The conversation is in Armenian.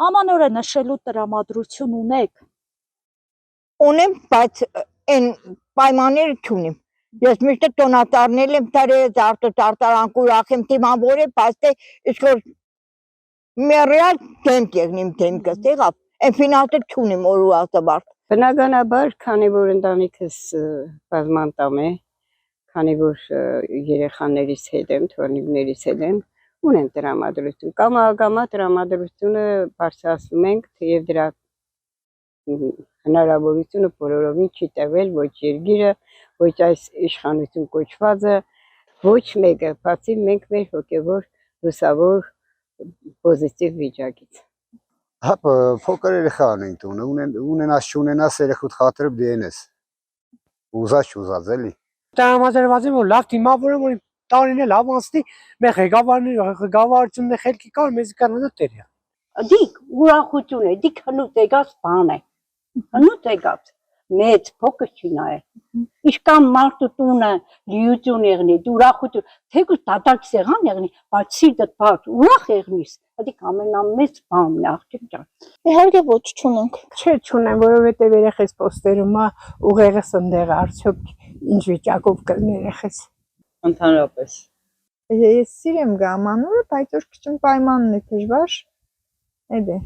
Ամանորը նշելու տրամադրություն ունեք։ Ունեմ, բայց այն պայմանները չունեմ։ Ես միշտ տոնատարնել եմ տարել արտարանք ուրախ եմ թիման որ է, բայց իսկ որ մերյալ դեմք եղնիմ դեմքս եղավ, այն ֆինանսը չունեմ որ ու ասաբարդ։ Բնականաբար, քանի որ ընտանիքս բազմանդամ է, քանի որ երեխաներից հետ եմ, թորնիկներից հետ եմ, ունեմ տրամադրություն։ Կամա տրամադրությունը բարձրացնում ենք, թեև դրա հնարավորությունը բոլորովին չի տվել ոչ երգիրը, ոչ այս իշխանություն կոչվածը, ոչ մեկը, բացի մենք մեր հոգևոր լուսավոր պոզիտիվ վիճակից։ Հապ փոքր երեխա ունենք տունը, ունենաս չունենաս երեխուդ խաթրը դենես։ Ուզած էլի։ Տրամադրված եմ որ լավ դիմավորեմ որ տարին էլ ավանցնի, մեր ղեկավարությունն է խելքի կար մեզ կանոնը տերյա։ Դիք ուրախություն է, դիք հնուտ եկած բան է։ Հնուտ եկած մեծ փոքր չի նայ։ Իշքան մարդու տունը լիություն եղնի, ուրախություն, թեկուզ դատարկ սեղան եղնի, բայց սիրտդ բաց ուրախ եղնիս, դիք ամենամեծ բանն է աղջիկ ջան։ Իհարկե ոչ չունենք։ Չէ, չունեմ, որովհետև երեխես պոստերում է ուղեղս ընդեղ արդյոք ինչ վիճակով կլինի երեխես։ Ընդհանրապես։ Ես սիրեմ գամանորը, բայց որ քիչ պայմանն է դժվար։ Էդ է։